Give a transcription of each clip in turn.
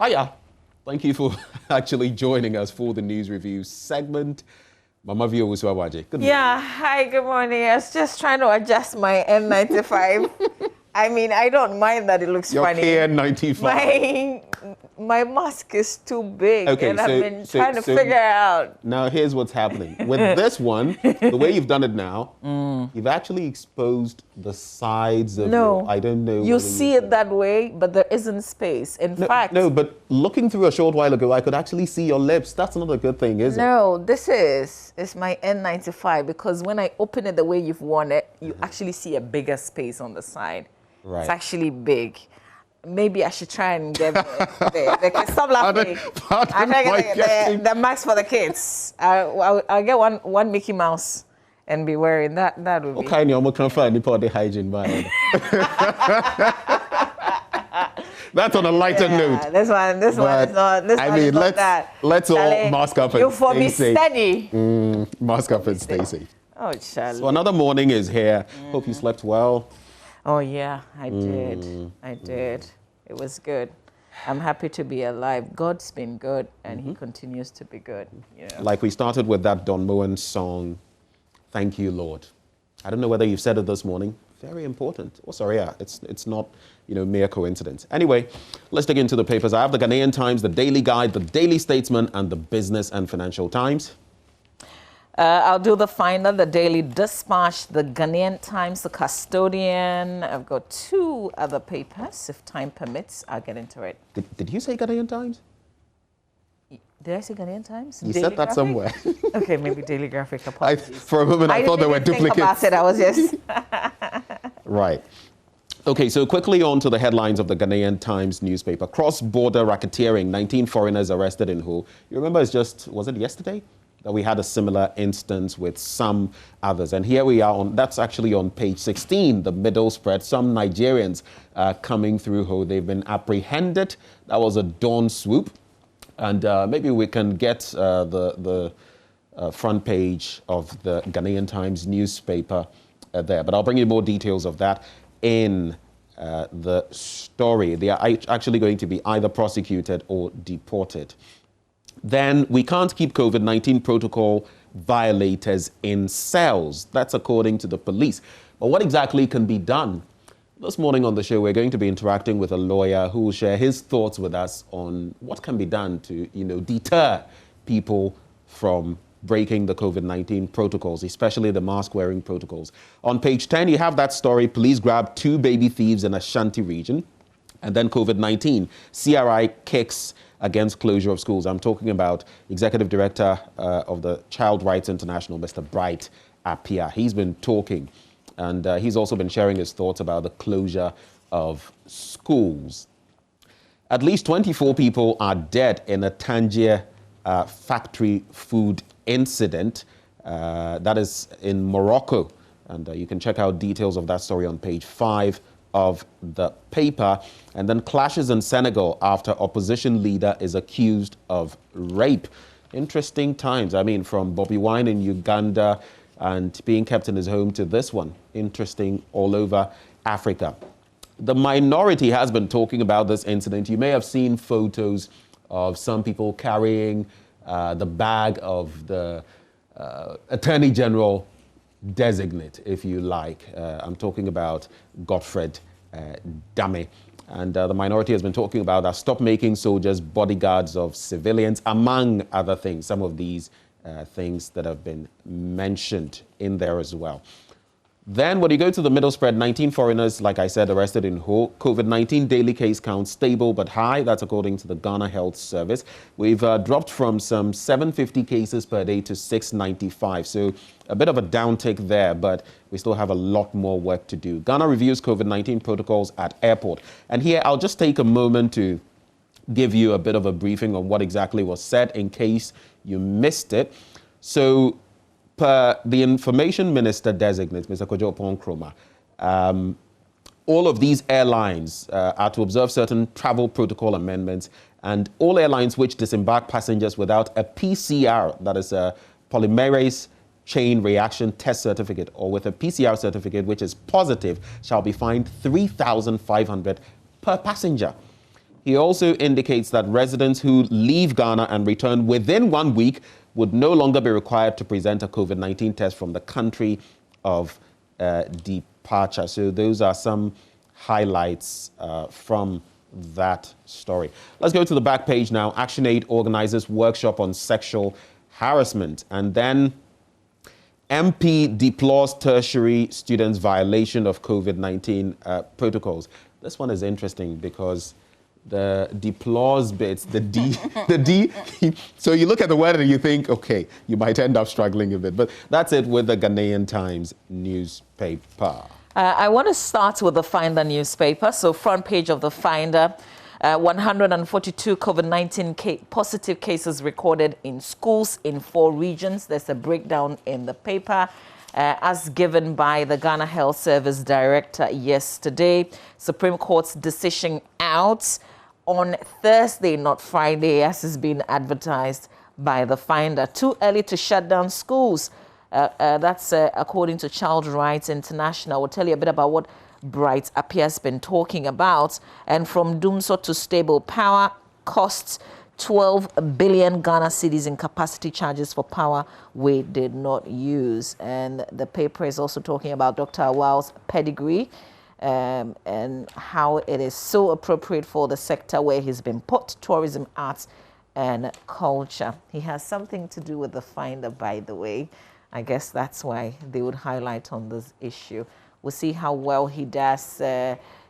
Hiya. Thank you for actually joining us for the news review segment. Mama Vio Uswawaji. Good morning. Yeah, hi, good morning. I was just trying to adjust my N95. I mean, I don't mind that it looks Your funny. KN95. My mask is too big, Okay, and I've been trying to figure out. Now, here's what's happening. With this one, the way you've done it now, you've actually exposed the sides of I don't know. You see it that way, but there isn't space. In fact... No, but looking through a short while ago, I could actually see your lips. That's not a good thing, is it? No, this is my N95, because when I open it the way you've worn it, you actually see a bigger space on the side. Right. It's actually big. Maybe I should try and get the kids. Stop laughing. I'm get the mask for the kids. I'll get one Mickey Mouse and be wearing that. That would be. Okay, you can find the party hygiene by. That's on a lighter note. This one is not. Let's all mask up and you for me steady. Mask up and stay safe. Oh, Charlie. So another morning is here. Hope you slept well. Oh, yeah, I did. I did. It was good. I'm happy to be alive. God's been good, and He continues to be good. Yeah. Like we started with that Don Moen song, Thank You, Lord. I don't know whether you've said it this morning. Very important. Oh, sorry, yeah, it's not, mere coincidence. Anyway, let's dig into the papers. I have the Ghanaian Times, the Daily Guide, the Daily Statesman, and the Business and Financial Times. I'll do the final, the Daily Dispatch, the Ghanaian Times, the Custodian. I've got two other papers. If time permits, I'll get into it. Did you say Ghanaian Times? Did I say Ghanaian Times? You said that somewhere. Okay, maybe Daily Graphic. Apologies. For a moment, I thought they were duplicates. I didn't think about it. I was just... Right. Okay, so quickly on to the headlines of the Ghanaian Times newspaper. Cross-border racketeering, 19 foreigners arrested in Ho. You remember was it yesterday? That we had a similar instance with some others. And here we are that's actually on page 16, the middle spread. Some Nigerians coming through Ho. They've been apprehended. That was a dawn swoop. And maybe we can get the front page of the Ghanaian Times newspaper there. But I'll bring you more details of that in the story. They are actually going to be either prosecuted or deported. Then we can't keep COVID-19 protocol violators in cells. That's according to the police. But what exactly can be done? This morning on the show, we're going to be interacting with a lawyer who will share his thoughts with us on what can be done to, deter people from breaking the COVID-19 protocols, especially the mask-wearing protocols. On page 10, you have that story. Police grab 2 baby thieves in Ashanti region. And then COVID-19, CRI kicks against closure of schools. I'm talking about Executive Director of the Child Rights International, Mr. Bright Appiah. He's been talking, and he's also been sharing his thoughts about the closure of schools. At least 24 people are dead in a Tangier factory food incident. That is in Morocco. And you can check out details of that story on page 5 of the paper. And then clashes in Senegal after opposition leader is accused of rape. Interesting times. I mean, from Bobby Wine in Uganda and being kept in his home to this one. Interesting all over Africa. The minority has been talking about this incident. You may have seen photos of some people carrying the bag of the Attorney General designate, if you like. I'm talking about Godfred Dame. And the minority has been talking about that. Stop making soldiers bodyguards of civilians, among other things. Some of these things that have been mentioned in there as well. Then when you go to the middle spread, 19 foreigners, like I said, arrested in Ho. COVID-19 daily case count stable but high. That's according to the Ghana Health Service. We've dropped from some 750 cases per day to 695. So a bit of a downtick there, but we still have a lot more work to do. Ghana reviews COVID-19 protocols at airport. And here I'll just take a moment to give you a bit of a briefing on what exactly was said in case you missed it. So per the information minister designate, Mr. Kojo Ponkroma, all of these airlines are to observe certain travel protocol amendments, and all airlines which disembark passengers without a PCR, that is a polymerase chain reaction test certificate, or with a PCR certificate which is positive, shall be fined 3,500 per passenger. He also indicates that residents who leave Ghana and return within 1 week would no longer be required to present a COVID-19 test from the country of departure. So those are some highlights from that story. Let's go to the back page now. ActionAid organizes workshop on sexual harassment. And then MP deplores tertiary students' violation of COVID-19 protocols. This one is interesting because the deplores bits, the D, so you look at the word and you think, okay, you might end up struggling a bit. But that's it with the Ghanaian Times newspaper. I want to start with the Finder newspaper. So front page of the Finder, 142 COVID-19 positive cases recorded in schools in 4 regions. There's a breakdown in the paper. As given by the Ghana Health Service Director yesterday. Supreme Court's decision out on Thursday, not Friday, as has been advertised by the Finder. Too early to shut down schools. That's according to Child Rights International. We'll tell you a bit about what Bright Appiah has been talking about. And from Dumso to stable power, costs 12 billion Ghana cedis in capacity charges for power we did not use. And the paper is also talking about Dr. Awal's pedigree and how it is so appropriate for the sector where he's been put, tourism, arts, and culture. He has something to do with the Finder, by the way. I guess that's why they would highlight on this issue. We'll see how well he does.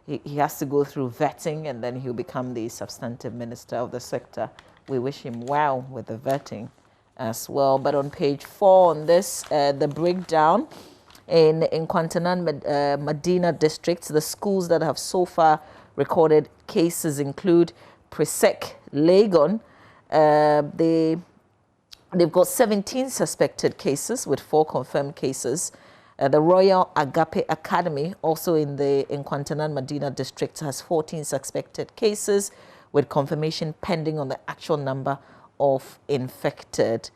He has to go through vetting and then he'll become the substantive minister of the sector. We wish him well with the vetting as well. But on page 4 on this, the breakdown in Kwantanan Medina districts, the schools that have so far recorded cases include Presec, Legon. They've got 17 suspected cases with 4 confirmed cases. The Royal Agape Academy, also in Kwantanan Medina district, has 14 suspected cases with confirmation pending on the actual number of infected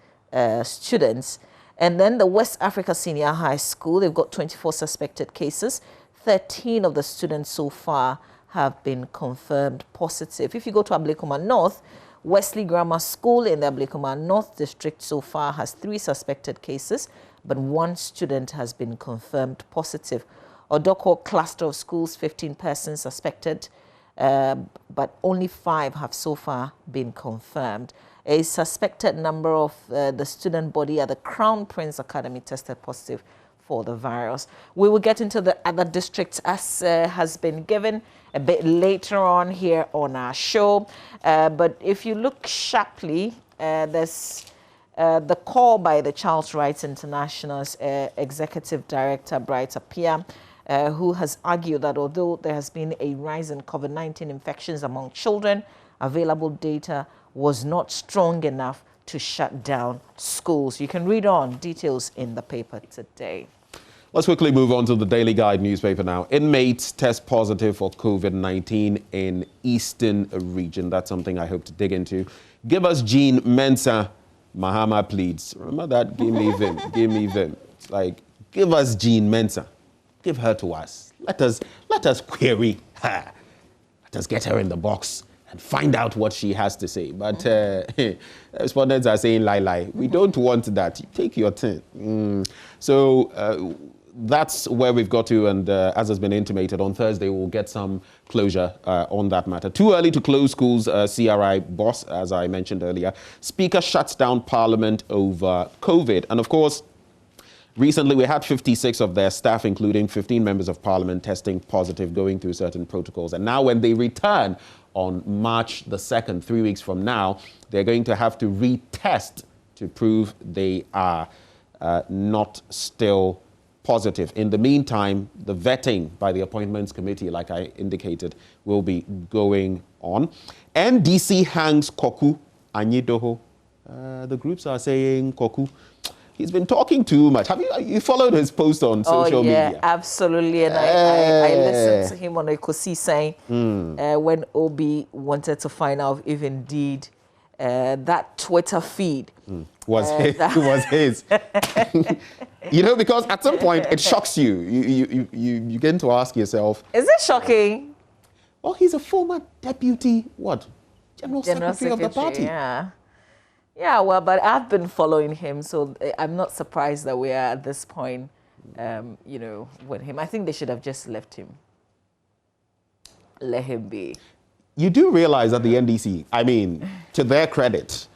students. And then the West Africa Senior High School, they've got 24 suspected cases. 13 of the students so far have been confirmed positive. If you go to Ablekuma North, Wesley Grammar School in the Ablekuma North district so far has 3 suspected cases, but 1 student has been confirmed positive. Odoko cluster of schools, 15 persons suspected, but only 5 have so far been confirmed. A suspected number of the student body at the Crown Prince Academy tested positive for the virus. We will get into the other districts as has been given a bit later on here on our show. But if you look sharply, there's the call by the Child Rights International's Executive Director, Bright Appiah, who has argued that although there has been a rise in COVID-19 infections among children, available data was not strong enough to shut down schools. You can read on details in the paper today. Let's quickly move on to the Daily Guide newspaper now. Inmates test positive for COVID-19 in Eastern region. That's something I hope to dig into. Give us Jean Mensah, Mahama pleads. Remember that? Give me Vim. Give me Vim. It's like, give us Jean Mensah. Give her to us. Let us query her. Let us get her in the box and find out what she has to say. But respondents are saying, lie. We don't want that. Take your turn. So that's where we've got to. And as has been intimated, on Thursday, we'll get some closure on that matter. Too early to close schools, CRI boss, as I mentioned earlier. Speaker shuts down Parliament over COVID. And of course, recently, we had 56 of their staff, including 15 members of Parliament, testing positive, going through certain protocols. And now when they return on March the 2nd, 3 weeks from now, they're going to have to retest to prove they are not still positive. In the meantime, the vetting by the Appointments Committee, like I indicated, will be going on. NDC hangs Koku Anyidoho. The groups are saying Koku. He's been talking too much. Have you followed his post on social media? Oh, yeah, absolutely. And I listened to him on Ekosi saying when Obi wanted to find out if indeed that Twitter feed was his. You know, because at some point it shocks you. You begin to ask yourself, is it shocking? Oh, he's a former deputy, what? General Secretary of the party. Yeah. Yeah, well, but I've been following him, so I'm not surprised that we are at this point, you know, with him. I think they should have just left him. Let him be. You do realize that the NDC, I mean, to their credit,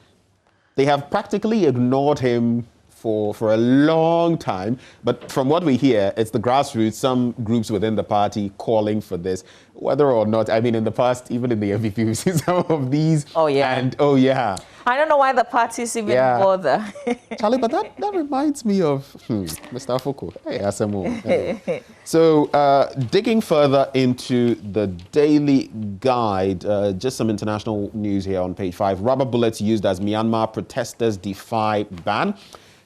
they have practically ignored him for a long time. But from what we hear, it's the grassroots, some groups within the party calling for this. Whether or not, I mean, in the past, even in the MVP, we've seen some of these. Oh, yeah. And, oh, yeah. I don't know why the parties even bother. Charlie, but that reminds me of Mr. Afoko. Hey, Asemo. Anyway. So, digging further into the Daily Guide, just some international news here on page 5. Rubber bullets used as Myanmar protesters defy ban.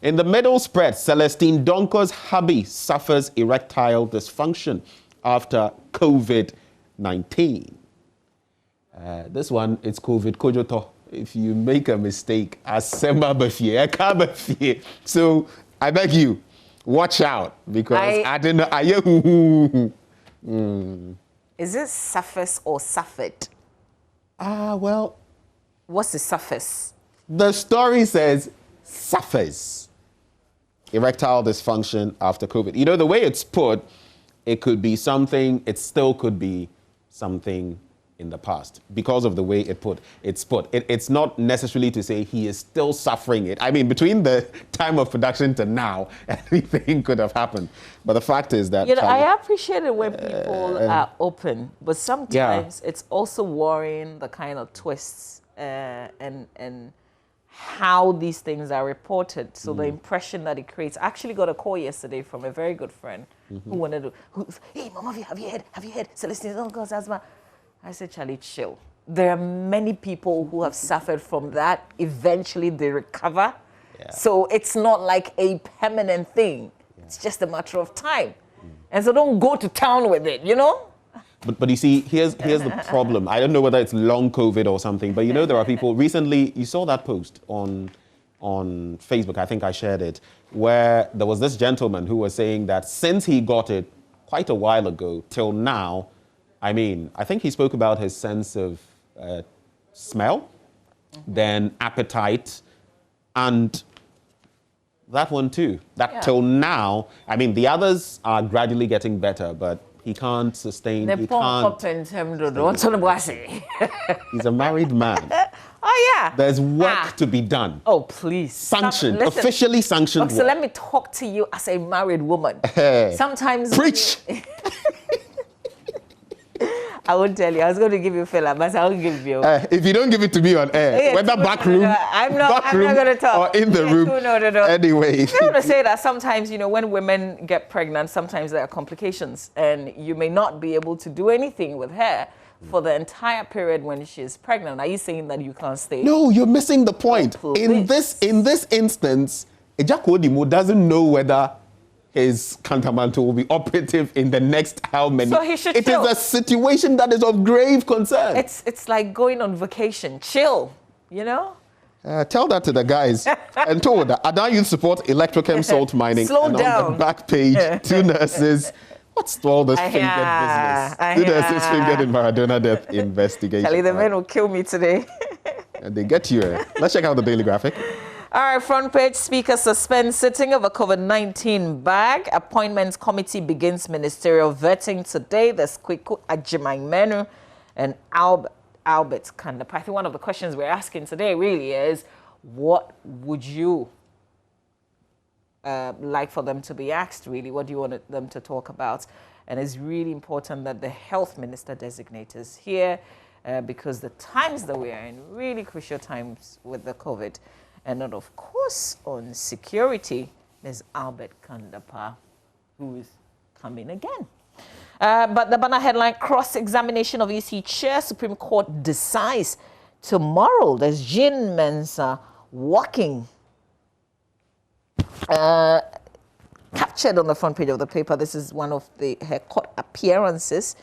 In the middle spread, Celestine Donko's hubby suffers erectile dysfunction after COVID-19. This one, it's COVID kojoto. If you make a mistake, so I beg you, watch out, because I don't know. Is it suffers or suffered? Well. What's the suffers? The story says suffers erectile dysfunction after COVID. You know, the way it's put, it could be something, it still could be something in the past because of the way it's put. It's not necessarily to say he is still suffering it. I mean, between the time of production to now, anything could have happened. But the fact is that... You know, I appreciate it when people are open, but sometimes it's also worrying the kind of twists and how these things are reported. So the impression that it creates. I actually got a call yesterday from a very good friend who wanted to, hey, Mama, have you heard? Celestine, oh God, asthma. I said, Charlie, chill. There are many people who have suffered from that. Eventually they recover. Yeah. So it's not like a permanent thing. Yeah. It's just a matter of time. And so don't go to town with it, you know? But you see, here's the problem. I don't know whether it's long COVID or something, but you know, there are people, recently, you saw that post on Facebook, I think I shared it, where there was this gentleman who was saying that since he got it quite a while ago till now, I mean, I think he spoke about his sense of smell, then appetite, and that one too. That till now, I mean, the others are gradually getting better, but he can't sustain. He's a married man. Oh, yeah. There's work to be done. Oh, please. Sanctioned, officially sanctioned. So let me talk to you as a married woman. Sometimes... Preach! I won't tell you. I was going to give you filler, but I won't give you. If you don't give it to me on air, whether back room, I'm not going to talk. Or in the room. No. Anyway. I'm going to say that sometimes, you know, when women get pregnant, sometimes there are complications, and you may not be able to do anything with her for the entire period when she's pregnant. Are you saying that you can't stay? No, you're missing the point. Oh, in this instance, Ejakodimo doesn't know whether his Kantamanto will be operative in the next how many. So he should It chill. is a situation that is of grave concern. It's like going on vacation. Chill, you know? Tell that to the guys. And told that Adan Youth support electrochem salt mining. Slow and down. On the back page, 2 nurses. What's all this fingered business? 2 nurses fingered in Maradona death investigation. Charlie, the men will kill me today. And they get you. Let's check out the Daily Graphic. All right, front page, Speaker suspends sitting over COVID-19 bag. Appointments committee begins ministerial vetting today. There's Kweku Agyemang-Menu and Albert Kandapa. I think one of the questions we're asking today really is, what would you like for them to be asked, really? What do you want them to talk about? And it's really important that the health minister designate is here because the times that we are in, really crucial times with the COVID. And then, of course, on security, there's Albert Kandapa, who is coming again. But the banner headline, cross-examination of EC chair, Supreme Court decides tomorrow. There's Jean Mensah walking. Captured on the front page of the paper. This is one of her court appearances.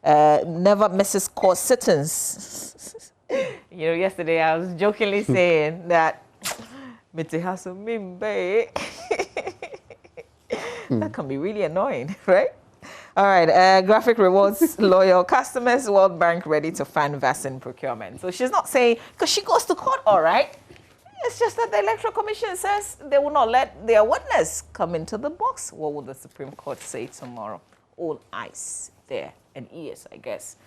Never misses court sittings. You know, yesterday I was jokingly saying that that can be really annoying, right? All right, graphic rewards loyal customers, World Bank ready to fund vaccine procurement. So she's not saying, because she goes to court, all right. It's just that the Electoral Commission says they will not let their witness come into the box. What will the Supreme Court say tomorrow? All eyes there and ears, I guess.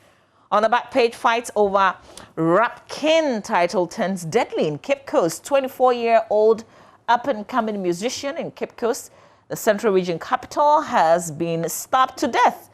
On the back page, fights over Rap King title turns deadly in Cape Coast. 24-year-old up-and-coming musician in Cape Coast, the Central Region capital, has been stabbed to death.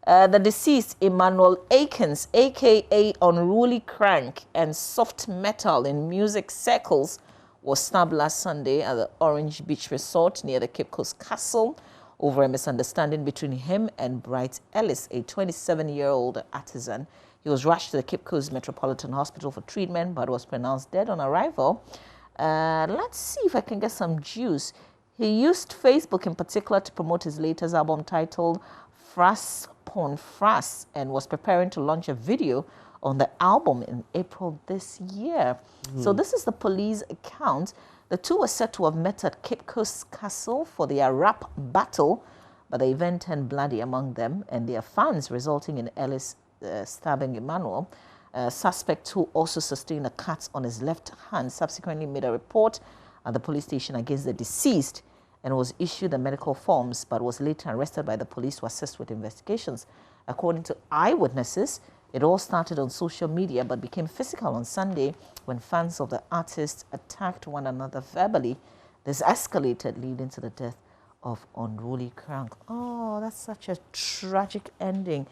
The deceased, Emmanuel Akins, a.k.a. Unruly Crank and Soft Metal in music circles, was stabbed last Sunday at the Orange Beach Resort near the Cape Coast Castle over a misunderstanding between him and Bright Ellis, a 27-year-old artisan. He was rushed to the Cape Coast Metropolitan Hospital for treatment, but was pronounced dead on arrival. Let's see if I can get some juice. He used Facebook in particular to promote his latest album titled Frass Pon Frass, and was preparing to launch a video on the album in April this year. So this is the police account. The two were said to have met at Cape Coast Castle for their rap battle, but the event turned bloody among them and their fans, resulting in Ellis stabbing Emmanuel. Suspect, who also sustained a cut on his left hand, subsequently made a report at the police station against the deceased and was issued the medical forms, but was later arrested by the police to assist with investigations. According to eyewitnesses, it all started on social media but became physical on Sunday when fans of the artist attacked one another verbally. This escalated, leading to the death of Unruly Crank. Oh, that's such a tragic ending.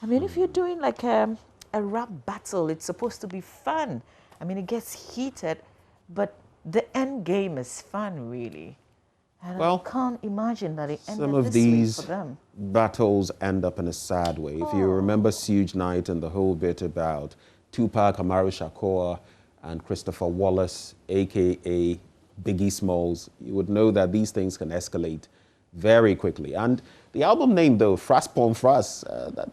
I mean, if you're doing like a rap battle, it's supposed to be fun. I mean, it gets heated, but the end game is fun, really. And well, I can't imagine that it ended some of this these way for them. Battles end up in a sad way. If you remember Suge Knight and the whole bit about Tupac Amaru Shakur and Christopher Wallace, a.k.a. Biggie Smalls, you would know that these things can escalate very quickly. And the album name, though, Frass Pon Frass,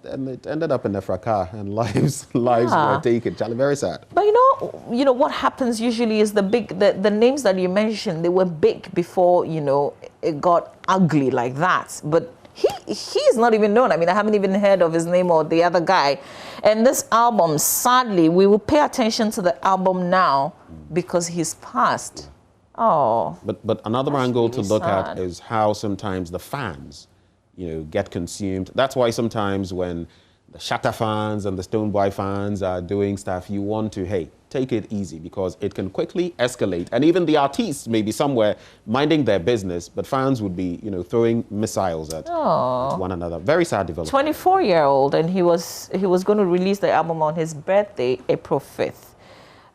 and it ended up in a fracas, and lives were taken. Charlie, very sad. But you know what happens usually is the names that you mentioned, they were big before, it got ugly like that. But he is not even known. I mean, I haven't even heard of his name or the other guy. And this album, sadly, we will pay attention to the album now because he's passed. Oh. But another angle to look at is how sometimes the fans, get consumed. That's why sometimes when the Shatta fans and the Stonebwoy fans are doing stuff, you want to, hey, take it easy, because it can quickly escalate. And even the artists may be somewhere minding their business, but fans would be, throwing missiles at one another. Very sad development. 24-year-old, and he was going to release the album on his birthday, April 5th.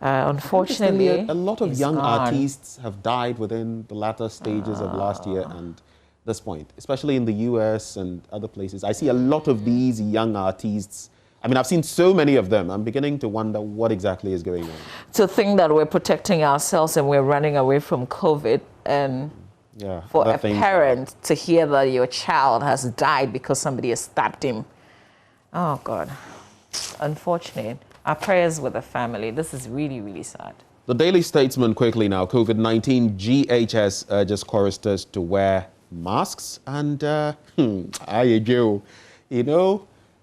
Unfortunately, a lot of young artists have died within the latter stages of last year and this point, especially in the US and other places. I see a lot of these young artists. I mean, I've seen so many of them. I'm beginning to wonder what exactly is going on. To think that we're protecting ourselves and we're running away from COVID, and for a parent to hear that your child has died because somebody has stabbed him. Oh, God. Unfortunate. Our prayers with the family. This is really, really sad. The Daily Statesman quickly now. COVID-19, GHS urges choristers to wear masks. And,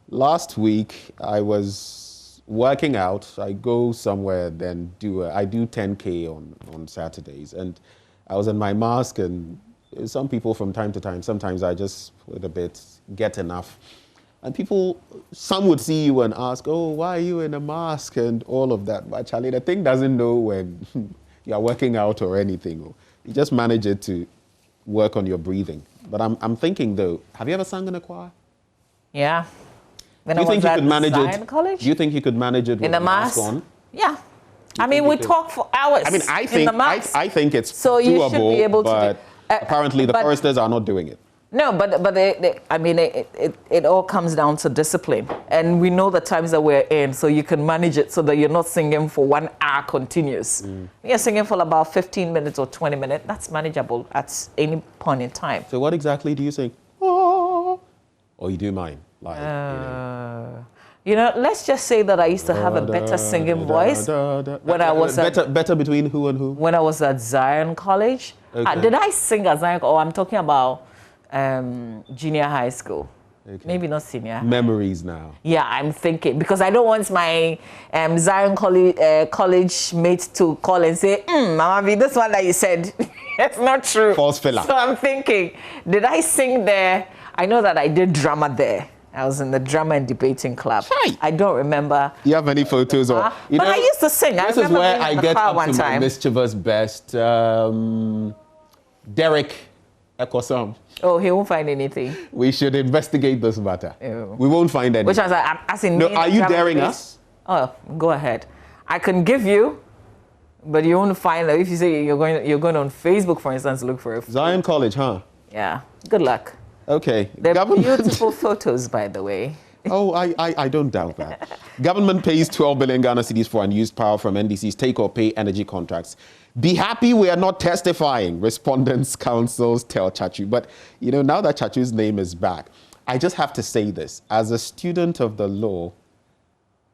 last week I was working out. I go somewhere, then I do 10K on Saturdays. And I was in my mask, and some people from time to time, sometimes I just with a bit get enough. And some would see you and ask, oh, why are you in a mask and all of that? But Charlie, the thing doesn't know when you're working out or anything. You just manage it to work on your breathing. But I'm thinking, though, have you ever sung in a choir? Yeah. Do you think you could manage it? College? Do you think you could manage it with a mask on? Yeah. I mean, we talk for hours. I mean, I think it's so doable, you should be able to. Apparently, the choristers are not doing it. No, but it all comes down to discipline. And we know the times that we're in, so you can manage it so that you're not singing for 1 hour continuous. You're singing for about 15 minutes or 20 minutes. That's manageable at any point in time. So what exactly do you sing? Oh, or you do mine? Like, let's just say that I used to have a better singing voice when I was better between who and who? When I was at Zion College. Okay. Did I sing at Zion? Oh, I'm talking about junior high school. Okay. Maybe not senior. Memories now. Yeah, I'm thinking, because I don't want my Zion college mate to call and say, Mama V, this one that you said, it's not true. False filler. So I'm thinking, did I sing there? I know that I did drama there. I was in the drama and debating club. Right. I don't remember. You have any photos? Or, but I used to sing. This is where I get up to my mischievous best. Derek Ekosam. Oh, he won't find anything. We should investigate this matter. Ew. We won't find anything. Which I was like, as in... No, are you daring us? Oh, go ahead. I can give you, but you won't find it. If you say you're going on Facebook, for instance, look for it. Zion College, huh? Yeah. Good luck. Okay. They're beautiful photos, by the way. Oh, I don't doubt that. Government pays 12 billion Ghana cedis for unused power from NDC's take-or-pay energy contracts. Be happy we are not testifying, respondents' councils tell Chachu. But, you know, now that Chachu's name is back, I just have to say this. As a student of the law,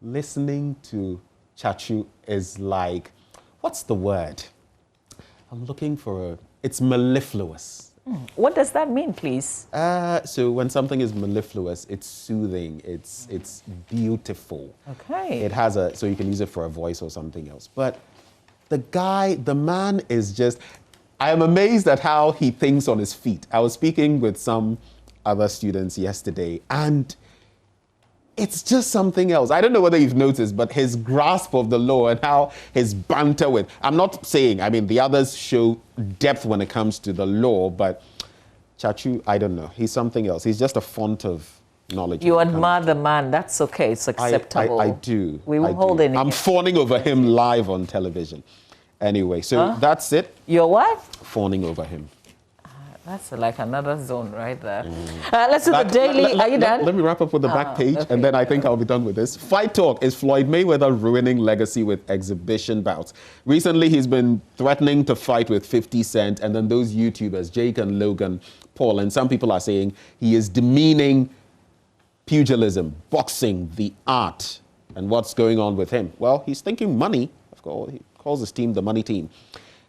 listening to Chachu is like, what's the word? I'm looking for it's mellifluous. What does that mean, please? So when something is mellifluous, it's soothing, it's beautiful. Okay. It has so you can use it for a voice or something else. But the man is just, I am amazed at how he thinks on his feet. I was speaking with some other students yesterday, and it's just something else. I don't know whether you've noticed, but his grasp of the law and how his banter with, I'm not saying, I mean, the others show depth when it comes to the law, but Chachu, I don't know. He's something else. He's just a font of knowledge. You admire the man. That's okay. It's acceptable. I do. We will hold it. I'm fawning over him live on television. Anyway, so that's it. You're what? Fawning over him. That's like another zone right there. Let's do the daily. Are you done? Let me wrap up with the back page, okay, and then I think I'll be done with this. Fight talk. Is Floyd Mayweather ruining legacy with exhibition bouts? Recently, he's been threatening to fight with 50 Cent, and then those YouTubers, Jake and Logan Paul, and some people are saying he is demeaning pugilism, boxing, the art, and what's going on with him. Well, he's thinking money. Of course, he calls his team the money team.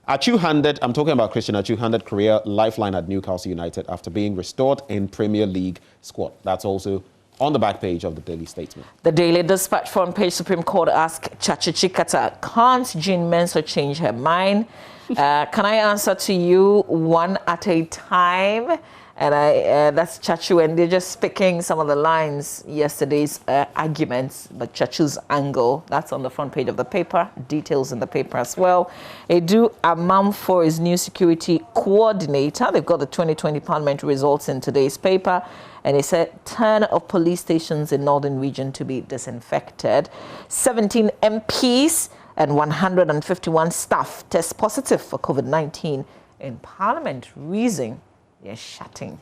Achu handed, I'm talking about Christian Achu, handed career lifeline at Newcastle United after being restored in Premier League squad. That's also on the back page of the Daily Statesman. The Daily Dispatch front page, Supreme Court asked Chacha Chikata, can't Jean Mensah change her mind? Can I answer to you one at a time? And that's Chachu, and they're just picking some of the lines, yesterday's arguments, but Chachu's angle, that's on the front page of the paper, details in the paper as well. Edu Amamfo is new security coordinator. They've got the 2020 parliamentary results in today's paper, and it said 10 of police stations in Northern Region to be disinfected. 17 MPs and 151 staff test positive for COVID-19 in Parliament. Reason they're shutting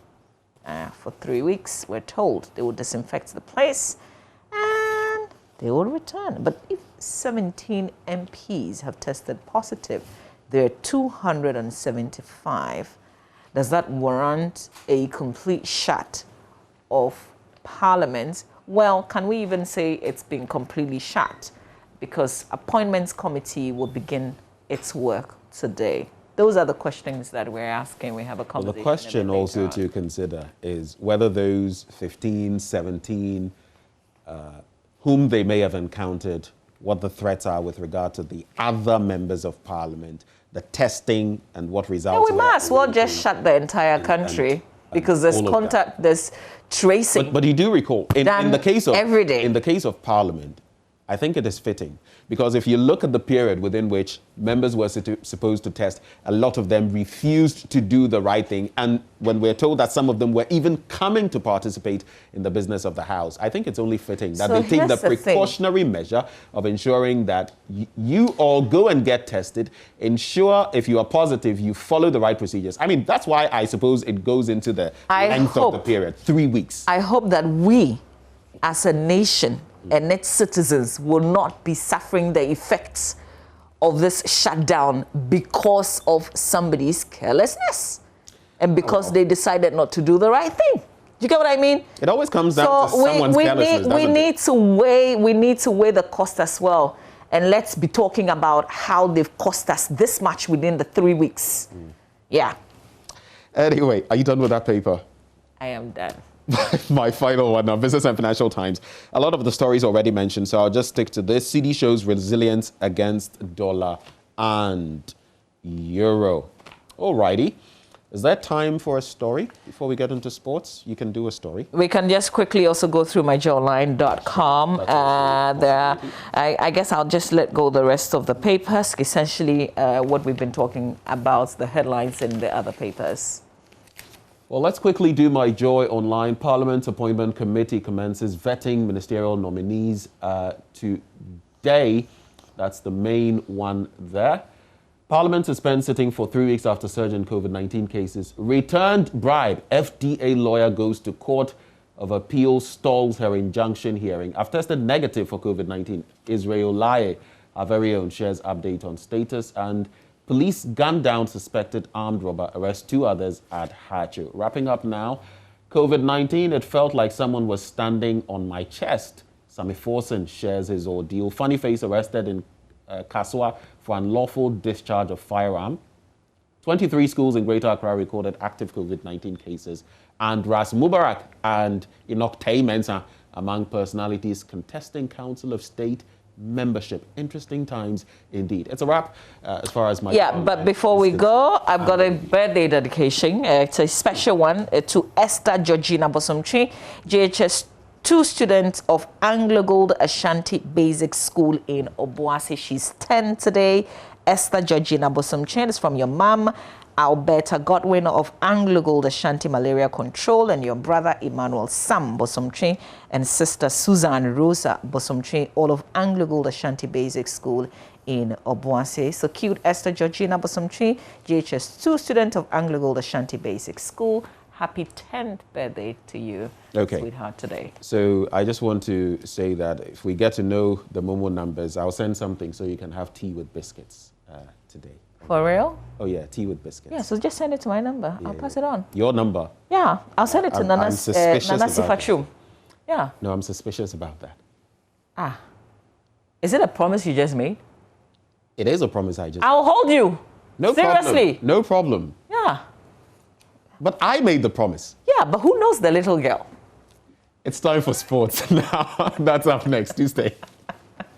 for 3 weeks. We're told they will disinfect the place and they will return. But if 17 MPs have tested positive, there are 275. Does that warrant a complete shut of Parliament? Well, can we even say it's been completely shut? Because Appointments Committee will begin its work today. Those are the questions that we're asking. We have a conversation. Well, the question also to consider is whether those 15, 17, whom they may have encountered, what the threats are with regard to the other members of Parliament, the testing and what results. Yeah, we might as well just shut the entire country because there's contact, there's tracing. But you do recall, in the case of every day. In the case of Parliament, I think it is fitting because if you look at the period within which members were supposed to test, a lot of them refused to do the right thing. And when we're told that some of them were even coming to participate in the business of the House, I think it's only fitting that they take the precautionary measure of ensuring that you all go and get tested, ensure if you are positive, you follow the right procedures. I mean, that's why I suppose it goes into the length of the period, 3 weeks. I hope that we, as a nation, and its citizens will not be suffering the effects of this shutdown because of somebody's carelessness and because they decided not to do the right thing. Do you get what I mean? It always comes down to someone's carelessness. We need to weigh the cost as well. And let's be talking about how they've cost us this much within the 3 weeks. Yeah. Anyway, are you done with that paper? I am done. My final one now, Business and Financial Times. A lot of the stories already mentioned, so I'll just stick to this. CD shows resilience against dollar and euro. Alrighty. Is that time for a story before we get into sports? You can do a story. We can just quickly also go through myjoyonline.com. I guess I'll just let go the rest of the papers, essentially what we've been talking about, the headlines in the other papers. Well, let's quickly do My Joy Online. Parliament Appointment Committee commences vetting ministerial nominees today. That's the main one there. Parliament suspends sitting for 3 weeks after surge in COVID-19 cases. Returned bribe. FDA lawyer goes to Court of Appeal, stalls her injunction hearing. I've tested negative for COVID-19. Israel Laye, our very own, shares update on status. And police gun down suspected armed robber, arrest 2 others at Hachu. Wrapping up now. COVID-19, it felt like someone was standing on my chest. Sami Forson shares his ordeal. Funny face arrested in Kaswa for unlawful discharge of firearm. 23 schools in Greater Accra recorded active COVID-19 cases. And Ras Mubarak and Enoch Tay Mensah among personalities contesting Council of State membership. Interesting times indeed. It's a wrap as far as my... Yeah, but before we go, I've got a birthday dedication. It's a special one to Esther Georgina Bosomchi, JHS 2 students of Anglo Gold Ashanti Basic School in Obuasi. She's 10 today. Esther Georgina Bosomchi is from your mom, Alberta Godwin of Anglo Gold Ashanti Malaria Control, and your brother Emmanuel Sam Bosomchi and sister Susan Rosa Bosomchi, all of Anglo Gold Ashanti Basic School in Obuasi. So cute Esther Georgina Bosomchi, JHS 2 student of Anglo Gold Ashanti Basic School. Happy 10th birthday to you, sweetheart, today. So I just want to say that if we get to know the Momo numbers, I'll send something so you can have tea with biscuits today. For real? Oh, yeah, tea with biscuits. Yeah, so just send it to my number. I'll pass it on. Your number? Yeah, I'll send it to Nana Sifachum. Yeah. No, I'm suspicious about that. Ah. Is it a promise you just made? It is a promise I just... I'll hold you. No Seriously. problem. No problem. Yeah. But I made the promise. Yeah, but who knows the little girl? It's time for sports now. That's up next. Tuesday.